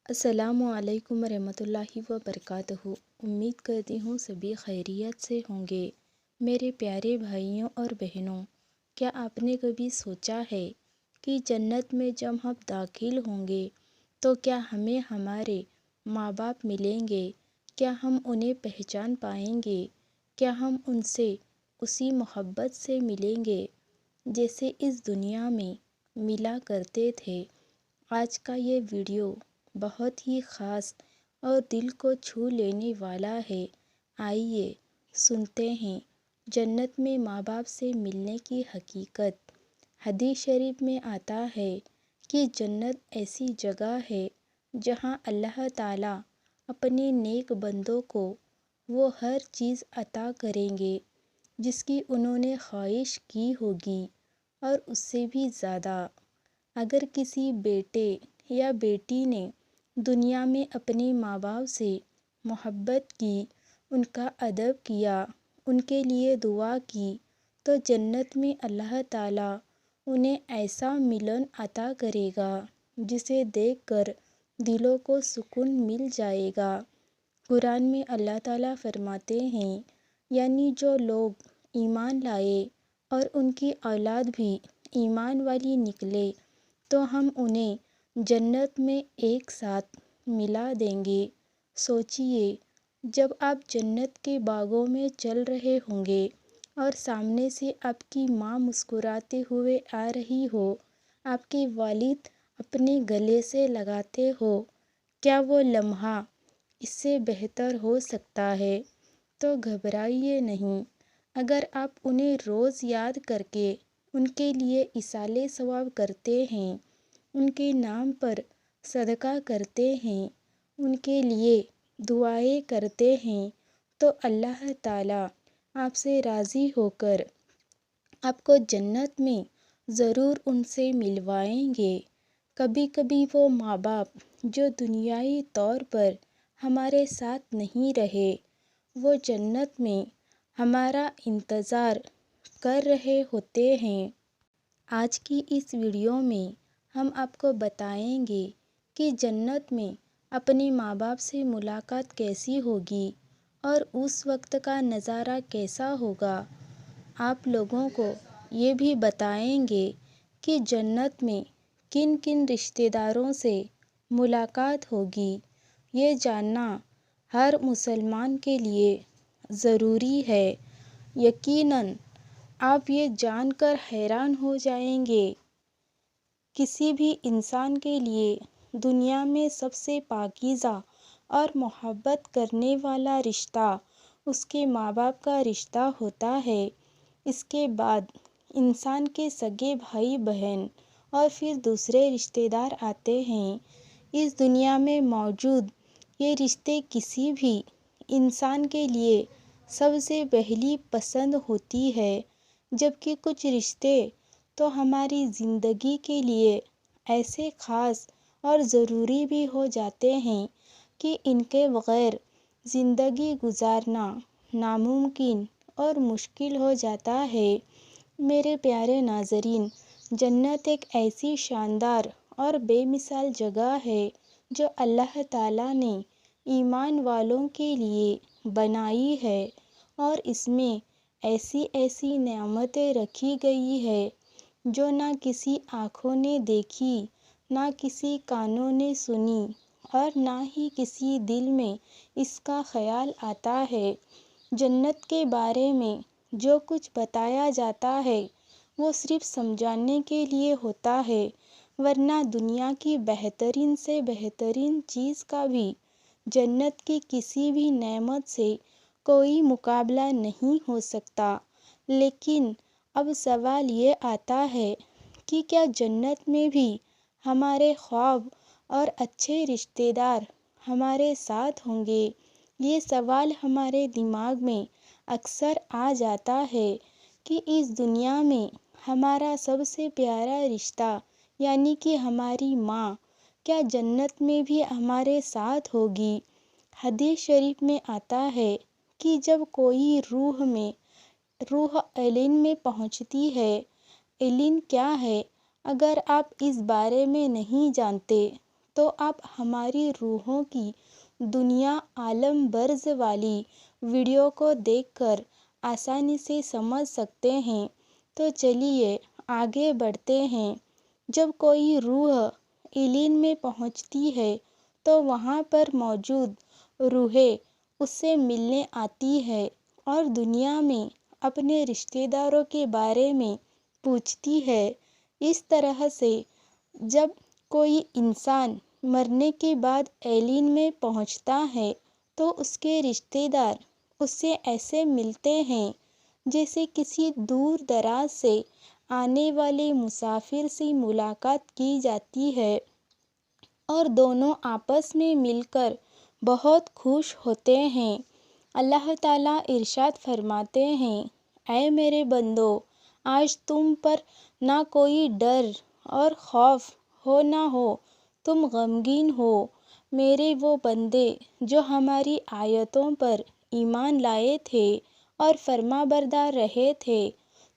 السلام علیکم ورحمۃ اللہ وبرکاتہ۔ امید کرتی ہوں سبھی خیریت سے ہوں گے۔ میرے پیارے بھائیوں اور بہنوں، کیا آپ نے کبھی سوچا ہے کہ جنت میں جب ہم داخل ہوں گے تو کیا ہمیں ہمارے ماں باپ ملیں گے؟ کیا ہم انہیں پہچان پائیں گے؟ کیا ہم ان سے اسی محبت سے ملیں گے جیسے اس دنیا میں ملا کرتے تھے؟ آج کا یہ ویڈیو بہت ہی خاص اور دل کو چھو لینے والا ہے۔ آئیے سنتے ہیں جنت میں ماں باپ سے ملنے کی حقیقت۔ حدیث شریف میں آتا ہے کہ جنت ایسی جگہ ہے جہاں اللہ تعالیٰ اپنے نیک بندوں کو وہ ہر چیز عطا کریں گے جس کی انہوں نے خواہش کی ہوگی اور اس سے بھی زیادہ۔ اگر کسی بیٹے یا بیٹی نے دنیا میں اپنے ماں باپ سے محبت کی، ان کا ادب کیا، ان کے لیے دعا کی، تو جنت میں اللہ تعالیٰ انہیں ایسا ملن عطا کرے گا جسے دیکھ کر دلوں کو سکون مل جائے گا۔ قرآن میں اللہ تعالیٰ فرماتے ہیں، یعنی جو لوگ ایمان لائے اور ان کی اولاد بھی ایمان والی نکلے تو ہم انہیں جنت میں ایک ساتھ ملا دیں گے۔ سوچئے، جب آپ جنت کے باغوں میں چل رہے ہوں گے اور سامنے سے آپ کی ماں مسکراتے ہوئے آ رہی ہو، آپ کے والد اپنے گلے سے لگاتے ہو، کیا وہ لمحہ اس سے بہتر ہو سکتا ہے؟ تو گھبرائیے نہیں۔ اگر آپ انہیں روز یاد کر کے ان کے لیے ایصال ثواب کرتے ہیں، ان کے نام پر صدقہ کرتے ہیں، ان کے لیے دعائیں کرتے ہیں، تو اللہ تعالیٰ آپ سے راضی ہو کر آپ کو جنت میں ضرور ان سے ملوائیں گے۔ کبھی کبھی وہ ماں باپ جو دنیائی طور پر ہمارے ساتھ نہیں رہے، وہ جنت میں ہمارا انتظار کر رہے ہوتے ہیں۔ آج کی اس ویڈیو میں ہم آپ کو بتائیں گے کہ جنت میں اپنے ماں باپ سے ملاقات کیسی ہوگی اور اس وقت کا نظارہ کیسا ہوگا۔ آپ لوگوں کو یہ بھی بتائیں گے کہ جنت میں کن کن رشتہ داروں سے ملاقات ہوگی۔ یہ جاننا ہر مسلمان کے لیے ضروری ہے۔ یقیناً آپ یہ جان کر حیران ہو جائیں گے، کسی بھی انسان کے لیے دنیا میں سب سے پاکیزہ اور محبت کرنے والا رشتہ اس کے ماں باپ کا رشتہ ہوتا ہے۔ اس کے بعد انسان کے سگے بھائی بہن اور پھر دوسرے رشتہ دار آتے ہیں۔ اس دنیا میں موجود یہ رشتے کسی بھی انسان کے لیے سب سے پہلی پسند ہوتی ہے، جبکہ کچھ رشتے تو ہماری زندگی کے لیے ایسے خاص اور ضروری بھی ہو جاتے ہیں کہ ان کے بغیر زندگی گزارنا ناممکن اور مشکل ہو جاتا ہے۔ میرے پیارے ناظرین، جنت ایک ایسی شاندار اور بے مثال جگہ ہے جو اللہ تعالیٰ نے ایمان والوں کے لیے بنائی ہے، اور اس میں ایسی ایسی نعمتیں رکھی گئی ہے جو نہ کسی آنکھوں نے دیکھی، نہ کسی کانوں نے سنی، اور نہ ہی کسی دل میں اس کا خیال آتا ہے۔ جنت کے بارے میں جو کچھ بتایا جاتا ہے وہ صرف سمجھانے کے لیے ہوتا ہے، ورنہ دنیا کی بہترین سے بہترین چیز کا بھی جنت کی کسی بھی نعمت سے کوئی مقابلہ نہیں ہو سکتا۔ لیکن اب سوال یہ آتا ہے کہ کیا جنت میں بھی ہمارے خواب اور اچھے رشتہ دار ہمارے ساتھ ہوں گے؟ یہ سوال ہمارے دماغ میں اکثر آ جاتا ہے کہ اس دنیا میں ہمارا سب سے پیارا رشتہ یعنی کہ ہماری ماں، کیا جنت میں بھی ہمارے ساتھ ہوگی؟ حدیث شریف میں آتا ہے کہ جب کوئی روح علم میں پہنچتی ہے۔ علم کیا ہے؟ اگر آپ اس بارے میں نہیں جانتے تو آپ ہماری روحوں کی دنیا عالم برز والی ویڈیو کو دیکھ کر آسانی سے سمجھ سکتے ہیں۔ تو چلیے آگے بڑھتے ہیں۔ جب کوئی روح علین میں پہنچتی ہے تو وہاں پر موجود روحیں اس سے ملنے آتی ہے اور دنیا میں اپنے رشتہ داروں کے بارے میں پوچھتی ہے۔ اس طرح سے جب کوئی انسان مرنے کے بعد علین میں پہنچتا ہے تو اس کے رشتہ دار اس سے ایسے ملتے ہیں جیسے کسی دور دراز سے آنے والے مسافر سے ملاقات کی جاتی ہے، اور دونوں آپس میں مل کر بہت خوش ہوتے ہیں۔ اللہ تعالیٰ ارشاد فرماتے ہیں، اے میرے بندو، آج تم پر نہ کوئی ڈر اور خوف ہو نہ ہو تم غمگین ہو۔ میرے وہ بندے جو ہماری آیتوں پر ایمان لائے تھے اور فرما بردار رہے تھے،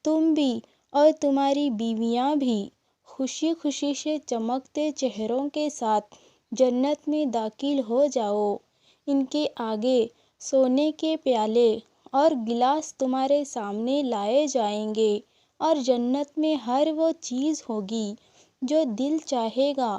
تم بھی اور تمہاری بیویاں بھی خوشی خوشی سے چمکتے چہروں کے ساتھ جنت میں داخل ہو جاؤ۔ ان کے آگے سونے کے پیالے اور گلاس تمہارے سامنے لائے جائیں گے، اور جنت میں ہر وہ چیز ہوگی جو دل چاہے گا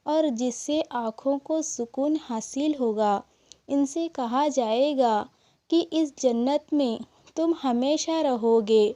اور جس سے آنکھوں کو سکون حاصل ہوگا۔ ان سے کہا جائے گا کہ اس جنت میں تم ہمیشہ رہو گے۔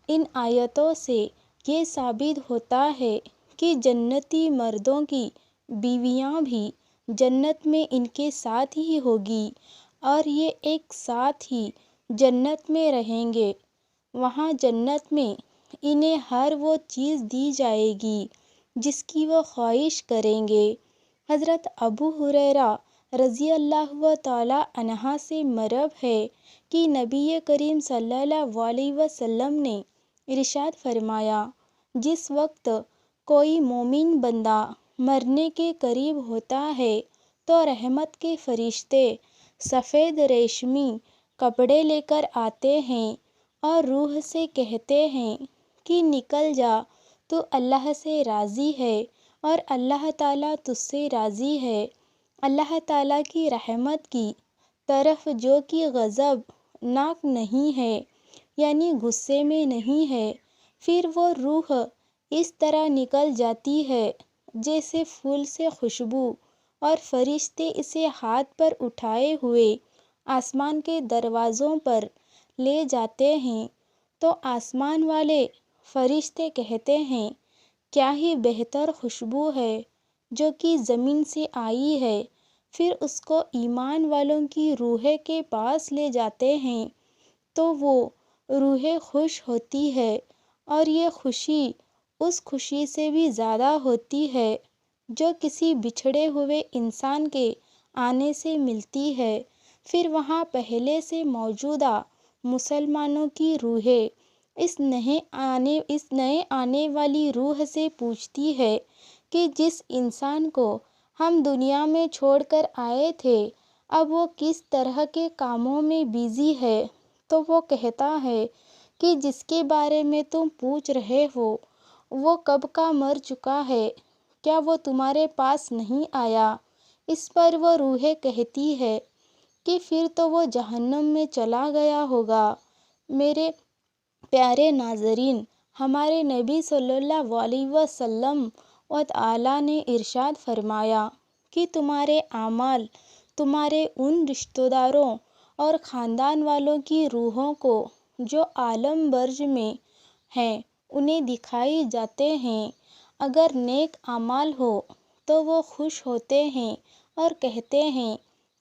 ان آیتوں سے یہ ثابت ہوتا ہے کہ جنتی مردوں کی بیویاں بھی جنت میں ان کے ساتھ ہی ہوگی، اور یہ ایک ساتھ ہی جنت میں رہیں گے۔ وہاں جنت میں انہیں ہر وہ چیز دی جائے گی جس کی وہ خواہش کریں گے۔ حضرت ابو ہریرہ رضی اللہ تعالیٰ عنہ سے مروی ہے کہ نبی کریم صلی اللہ علیہ وسلم نے ارشاد فرمایا، جس وقت کوئی مومن بندہ مرنے کے قریب ہوتا ہے تو رحمت کے فرشتے سفید ریشمی کپڑے لے کر آتے ہیں اور روح سے کہتے ہیں کہ نکل جا، تو اللہ سے راضی ہے اور اللہ تعالیٰ تجھ سے راضی ہے۔ اللہ تعالیٰ کی رحمت کی طرف جو کہ غضب ناک نہیں ہے، یعنی غصے میں نہیں ہے، پھر وہ روح اس طرح نکل جاتی ہے جیسے پھول سے خوشبو، اور فرشتے اسے ہاتھ پر اٹھائے ہوئے آسمان کے دروازوں پر لے جاتے ہیں۔ تو آسمان والے فرشتے کہتے ہیں، کیا ہی بہتر خوشبو ہے جو کہ زمین سے آئی ہے۔ پھر اس کو ایمان والوں کی روحیں کے پاس لے جاتے ہیں تو وہ روحیں خوش ہوتی ہے، اور یہ خوشی اس خوشی سے بھی زیادہ ہوتی ہے جو کسی بچھڑے ہوئے انسان کے آنے سے ملتی ہے۔ پھر وہاں پہلے سے موجودہ مسلمانوں کی روحیں اس نئے آنے والی روح سے پوچھتی ہے کہ جس انسان کو ہم دنیا میں چھوڑ کر آئے تھے اب وہ کس طرح کے کاموں میں بیزی ہے؟ تو وہ کہتا ہے کہ جس کے بارے میں تم پوچھ رہے ہو وہ کب کا مر چکا ہے، کیا وہ تمہارے پاس نہیں آیا؟ اس پر وہ روحیں کہتی ہے کہ پھر تو وہ جہنم میں چلا گیا ہوگا۔ میرے پیارے ناظرین، ہمارے نبی صلی اللہ علیہ وسلم و تعالیٰ نے ارشاد فرمایا کہ تمہارے اعمال تمہارے ان رشتہ داروں اور خاندان والوں کی روحوں کو جو عالم برز میں ہیں انہیں دکھائے جاتے ہیں۔ اگر نیک اعمال ہو تو وہ خوش ہوتے ہیں اور کہتے ہیں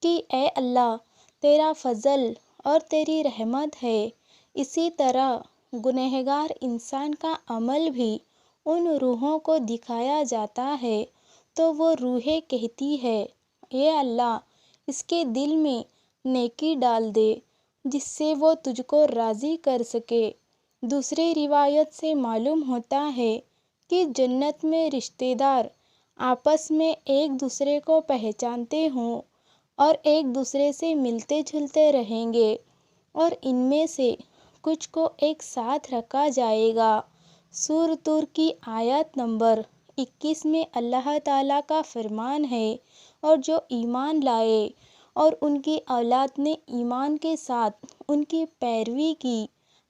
کہ اے اللہ، تیرا فضل اور تیری رحمت ہے۔ اسی طرح گنہگار انسان کا عمل بھی ان روحوں کو دکھایا جاتا ہے تو وہ روحیں کہتی ہے، اے اللہ، اس کے دل میں نیکی ڈال دے جس سے وہ تجھ کو راضی کر سکے۔ دوسری روایت سے معلوم ہوتا ہے کہ جنت میں رشتہ دار آپس میں ایک دوسرے کو پہچانتے ہوں اور ایک دوسرے سے ملتے جلتے رہیں گے، اور ان میں سے کچھ کو ایک ساتھ رکھا جائے گا۔ سورۃ طور کی آیت نمبر 21 میں اللہ تعالیٰ کا فرمان ہے، اور جو ایمان لائے اور ان کی اولاد نے ایمان کے ساتھ ان کی پیروی کی،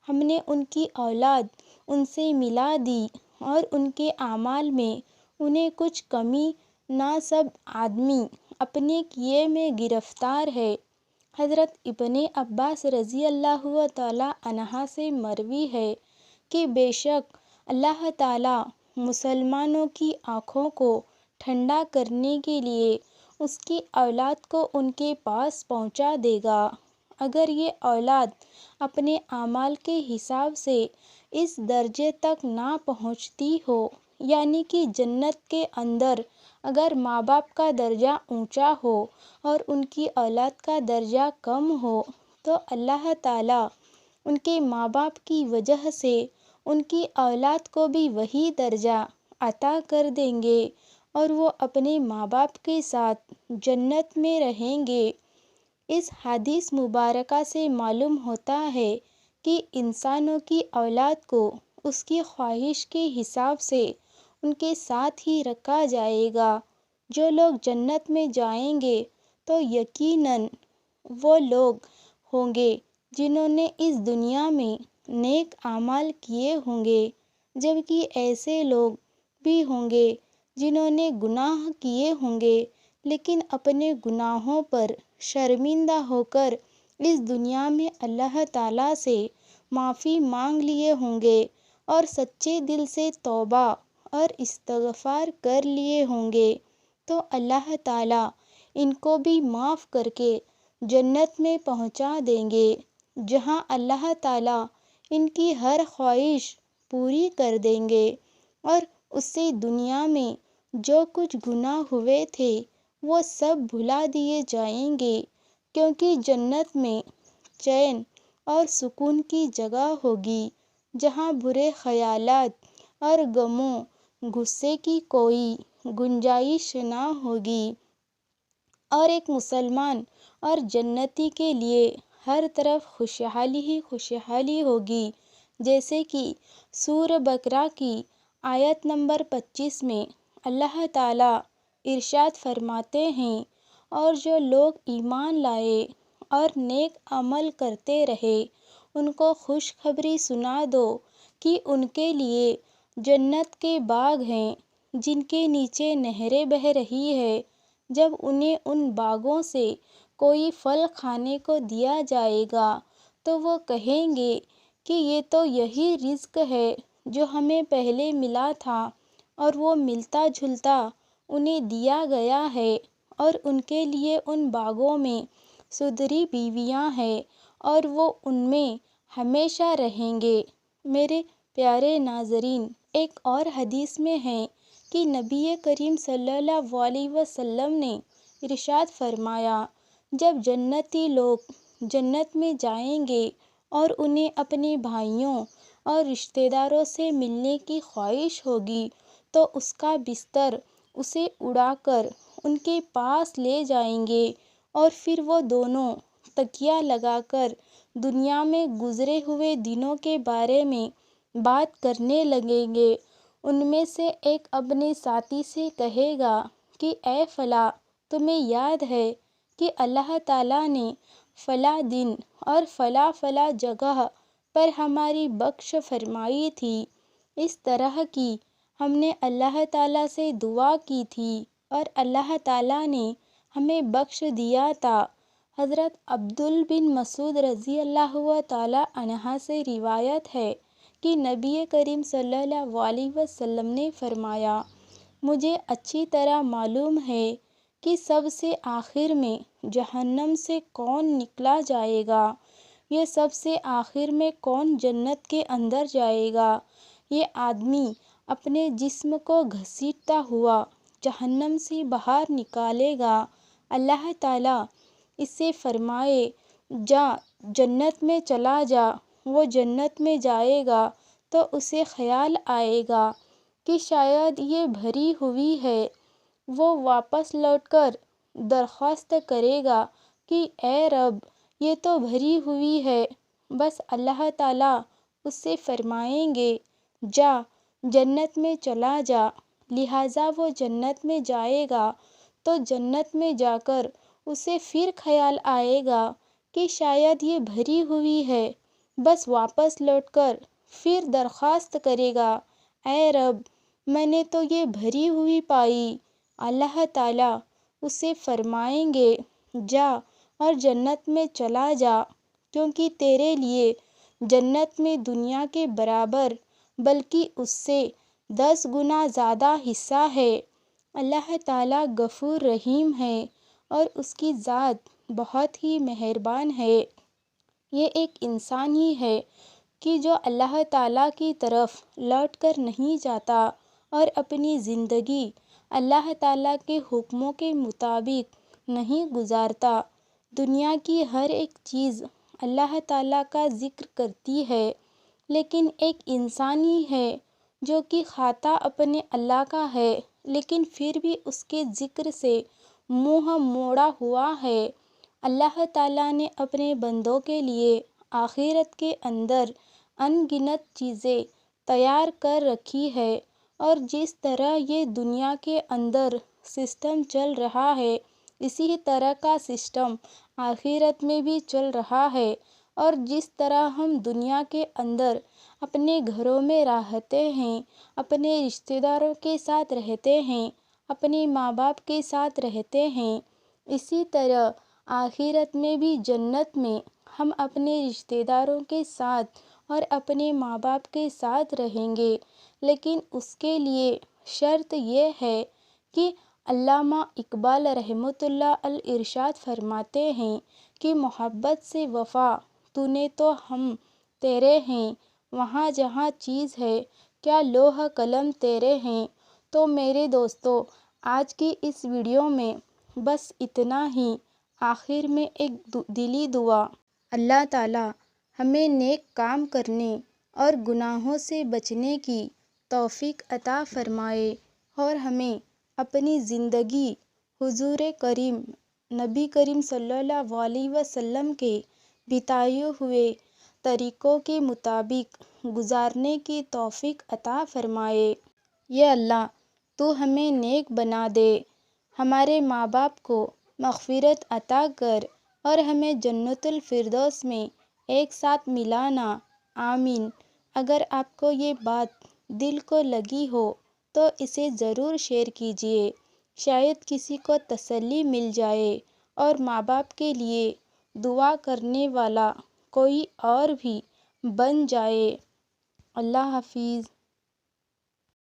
ہم نے ان کی اولاد ان سے ملا دی اور ان کے اعمال میں انہیں کچھ کمی نہ، سب آدمی اپنے کیے میں گرفتار ہے۔ حضرت ابن عباس رضی اللہ تعالیٰ عنہ سے مروی ہے کہ بے شک اللہ تعالیٰ مسلمانوں کی آنکھوں کو ٹھنڈا کرنے کے لیے اس کی اولاد کو ان کے پاس پہنچا دے گا۔ اگر یہ اولاد اپنے اعمال کے حساب سے اس درجے تک نہ پہنچتی ہو، یعنی کہ جنت کے اندر اگر ماں باپ کا درجہ اونچا ہو اور ان کی اولاد کا درجہ کم ہو، تو اللہ تعالیٰ ان کے ماں باپ کی وجہ سے ان کی اولاد کو بھی وہی درجہ عطا کر دیں گے اور وہ اپنے ماں باپ کے ساتھ جنت میں رہیں گے۔ اس حدیث مبارکہ سے معلوم ہوتا ہے کہ انسانوں کی اولاد کو اس کی خواہش کے حساب سے ان کے ساتھ ہی رکھا جائے گا۔ جو لوگ جنت میں جائیں گے تو یقیناً وہ لوگ ہوں گے جنہوں نے اس دنیا میں نیک اعمال کیے ہوں گے، جبکہ ایسے لوگ بھی ہوں گے جنہوں نے گناہ کیے ہوں گے لیکن اپنے گناہوں پر شرمندہ ہو کر اس دنیا میں اللہ تعالیٰ سے معافی مانگ لیے ہوں گے اور سچے دل سے توبہ اور استغفار کر لیے ہوں گے، تو اللہ تعالیٰ ان کو بھی معاف کر کے جنت میں پہنچا دیں گے، جہاں اللہ تعالیٰ ان کی ہر خواہش پوری کر دیں گے اور اس سے دنیا میں جو کچھ گناہ ہوئے تھے وہ سب بھلا دیے جائیں گے، کیونکہ جنت میں چین اور سکون کی جگہ ہوگی، جہاں برے خیالات اور غموں غصے کی کوئی گنجائش نہ ہوگی، اور ایک مسلمان اور جنتی کے لیے ہر طرف خوشحالی ہی خوشحالی ہوگی، جیسے کہ سورہ بقرہ کی آیت نمبر 25 میں اللہ تعالیٰ ارشاد فرماتے ہیں، اور جو لوگ ایمان لائے اور نیک عمل کرتے رہے ان کو خوشخبری سنا دو کہ ان کے لیے جنت کے باغ ہیں جن کے نیچے نہریں بہہ رہی ہے، جب انہیں ان باغوں سے کوئی پھل کھانے کو دیا جائے گا تو وہ کہیں گے کہ یہ تو یہی رزق ہے جو ہمیں پہلے ملا تھا، اور وہ ملتا جلتا انہیں دیا گیا ہے، اور ان کے لیے ان باغوں میں سندری بیویاں ہیں اور وہ ان میں ہمیشہ رہیں گے۔ میرے پیارے ناظرین، ایک اور حدیث میں ہے کہ نبی کریم صلی اللہ علیہ وسلم نے ارشاد فرمایا، جب جنتی لوگ جنت میں جائیں گے اور انہیں اپنے بھائیوں اور رشتہ داروں سے ملنے کی خواہش ہوگی تو اس کا بستر اسے اڑا کر ان کے پاس لے جائیں گے، اور پھر وہ دونوں تکیہ لگا کر دنیا میں گزرے ہوئے دنوں کے بارے میں بات کرنے لگیں گے۔ ان میں سے ایک اپنے ساتھی سے کہے گا کہ اے فلاں، تمہیں یاد ہے کہ اللہ تعالیٰ نے فلاں دن اور فلاں فلاں جگہ پر ہماری بخش فرمائی تھی، اس طرح کی ہم نے اللہ تعالیٰ سے دعا کی تھی اور اللہ تعالیٰ نے ہمیں بخش دیا تھا۔ حضرت عبداللہ بن مسعود رضی اللہ تعالیٰ عنہ سے روایت ہے کہ نبی کریم صلی اللہ علیہ وسلم نے فرمایا، مجھے اچھی طرح معلوم ہے کہ سب سے آخر میں جہنم سے کون نکلا جائے گا، یہ سب سے آخر میں کون جنت کے اندر جائے گا۔ یہ آدمی اپنے جسم کو گھسیٹتا ہوا جہنم سے باہر نکالے گا، اللہ تعالیٰ اس سے فرمائے جا جنت میں چلا جا، وہ جنت میں جائے گا تو اسے خیال آئے گا کہ شاید یہ بھری ہوئی ہے، وہ واپس لوٹ کر درخواست کرے گا کہ اے رب یہ تو بھری ہوئی ہے، بس اللہ تعالیٰ اس سے فرمائیں گے جا جنت میں چلا جا، لہٰذا وہ جنت میں جائے گا تو جنت میں جا کر اسے پھر خیال آئے گا کہ شاید یہ بھری ہوئی ہے، بس واپس لوٹ کر پھر درخواست کرے گا، اے رب میں نے تو یہ بھری ہوئی پائی۔ اللہ تعالیٰ اسے فرمائیں گے، جا اور جنت میں چلا جا، کیونکہ تیرے لیے جنت میں دنیا کے برابر بلکہ اس سے 10 گنا زیادہ حصہ ہے۔ اللہ تعالیٰ غفور رحیم ہے اور اس کی ذات بہت ہی مہربان ہے۔ یہ ایک انسان ہی ہے کہ جو اللہ تعالیٰ کی طرف لوٹ کر نہیں جاتا اور اپنی زندگی اللہ تعالیٰ کے حکموں کے مطابق نہیں گزارتا۔ دنیا کی ہر ایک چیز اللہ تعالیٰ کا ذکر کرتی ہے، لیکن ایک انسان ہی ہے جو کہ کھاتا اپنے اللہ کا ہے لیکن پھر بھی اس کے ذکر سے منہ موڑا ہوا ہے۔ اللہ تعالیٰ نے اپنے بندوں کے لیے آخرت کے اندر ان گنت چیزیں تیار کر رکھی ہے، اور جس طرح یہ دنیا کے اندر سسٹم چل رہا ہے اسی طرح کا سسٹم آخرت میں بھی چل رہا ہے۔ اور جس طرح ہم دنیا کے اندر اپنے گھروں میں رہتے ہیں، اپنے رشتہ داروں کے ساتھ رہتے ہیں، اپنے ماں باپ کے ساتھ رہتے ہیں، اسی طرح آخرت میں بھی جنت میں ہم اپنے رشتہ داروں کے ساتھ اور اپنے ماں باپ کے ساتھ رہیں گے، لیکن اس کے لیے شرط یہ ہے کہ علامہ اقبال رحمۃ اللہ علیہ ارشاد فرماتے ہیں کہ محبت سے وفا تو نے تو ہم تیرے ہیں، وہاں جہاں چیز ہے کیا لوح قلم تیرے ہیں۔ تو میرے دوستو، آج کی اس ویڈیو میں بس اتنا ہی۔ آخر میں ایک دلی دعا، اللہ تعالیٰ ہمیں نیک کام کرنے اور گناہوں سے بچنے کی توفیق عطا فرمائے، اور ہمیں اپنی زندگی حضور کریم نبی کریم صلی اللہ علیہ وسلم کے بتائے ہوئے طریقوں کے مطابق گزارنے کی توفیق عطا فرمائے۔ یا اللہ تو ہمیں نیک بنا دے، ہمارے ماں باپ کو مغفرت عطا کر اور ہمیں جنت الفردوس میں ایک ساتھ ملانا، آمین۔ اگر آپ کو یہ بات دل کو لگی ہو تو اسے ضرور شیئر کیجیے، شاید کسی کو تسلی مل جائے اور ماں باپ کے لیے دعا کرنے والا کوئی اور بھی بن جائے۔ اللہ حافظ۔